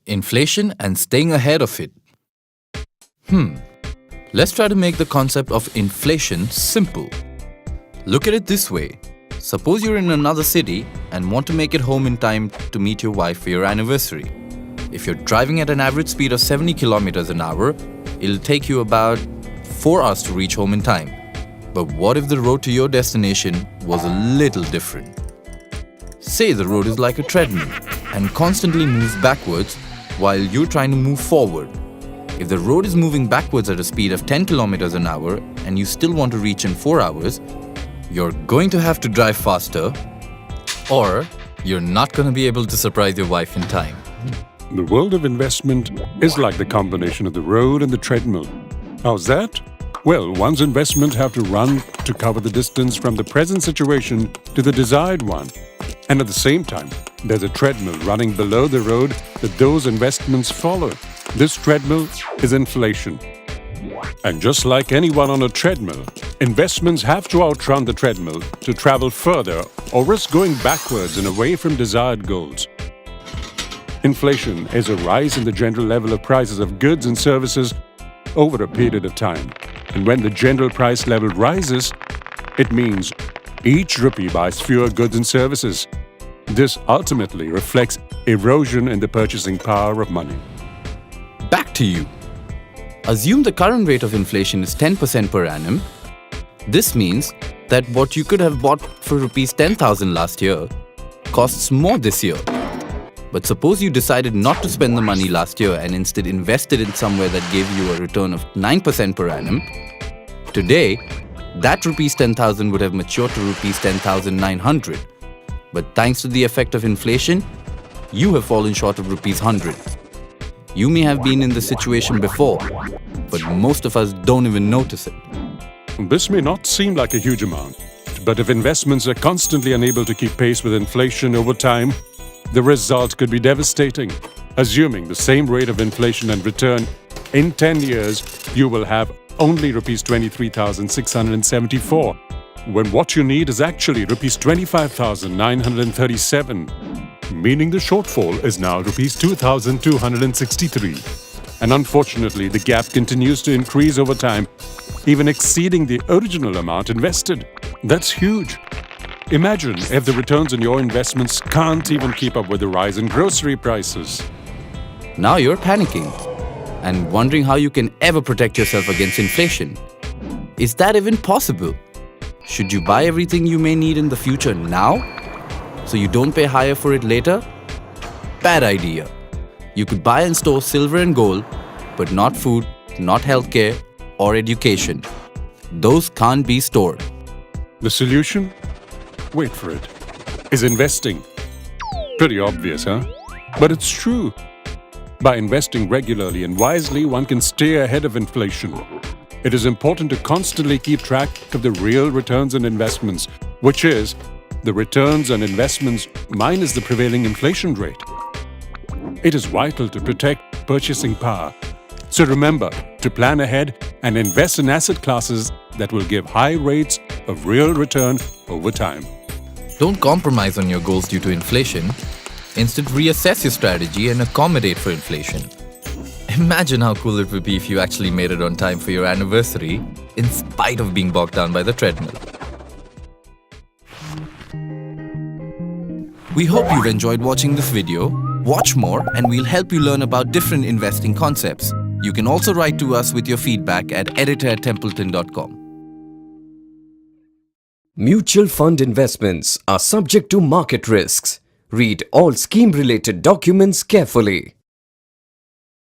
Inflation and staying ahead of it. Let's try to make the concept of inflation simple. Look at it this way. Suppose you're in another city and want to make it home in time to meet your wife for your anniversary. If you're driving at an average speed of 70 kilometers an hour, it'll take you about 4 hours to reach home in time. But what if the road to your destination was a little different? Say the road is like a treadmill and constantly moves backwards while you're trying to move forward. If the road is moving backwards at a speed of 10 kilometers an hour and you still want to reach in 4 hours, you're going to have to drive faster, or you're not going to be able to surprise your wife in time. The world of investment is like the combination of the road and the treadmill. How's that? Well, one's investment have to run to cover the distance from the present situation to the desired one. And at the same time, there's a treadmill running below the road that those investments follow. This treadmill is inflation. And just like anyone on a treadmill, investments have to outrun the treadmill to travel further or risk going backwards and away from desired goals. Inflation is a rise in the general level of prices of goods and services over a period of time. And when the general price level rises, it means each rupee buys fewer goods and services. This ultimately reflects erosion in the purchasing power of money. Back to you. Assume the current rate of inflation is 10% per annum. This means that what you could have bought for rupees 10,000 last year costs more this year. But suppose you decided not to spend the money last year and instead invested in somewhere that gave you a return of 9% per annum. Today, that rupees 10,000 would have matured to rupees 10,900. But thanks to the effect of inflation, you have fallen short of rupees 100. You may have been in this situation before, but most of us don't even notice it. This may not seem like a huge amount, but if investments are constantly unable to keep pace with inflation over time, the result could be devastating. Assuming the same rate of inflation and return, in 10 years, you will have only rupees 23,674, when what you need is actually rupees 25,937, meaning the shortfall is now rupees 2,263. And unfortunately, the gap continues to increase over time, even exceeding the original amount invested. That's huge. Imagine if the returns on your investments can't even keep up with the rise in grocery prices. Now you're panicking and wondering how you can ever protect yourself against inflation. Is that even possible? Should you buy everything you may need in the future now, so you don't pay higher for it later? Bad idea. You could buy and store silver and gold, but not food, not healthcare, or education. Those can't be stored. The solution? Wait for it. Is investing. Pretty obvious, huh? But it's true. By investing regularly and wisely, one can stay ahead of inflation. It is important to constantly keep track of the real returns on investments, which is the returns on investments minus the prevailing inflation rate. It is vital to protect purchasing power. So remember to plan ahead and invest in asset classes that will give high rates of real return over time. Don't compromise on your goals due to inflation. Instead, reassess your strategy and accommodate for inflation. Imagine how cool it would be if you actually made it on time for your anniversary, in spite of being bogged down by the treadmill. We hope you've enjoyed watching this video. Watch more and we'll help you learn about different investing concepts. You can also write to us with your feedback at editor@templeton.com. Mutual fund investments are subject to market risks. Read all scheme-related documents carefully.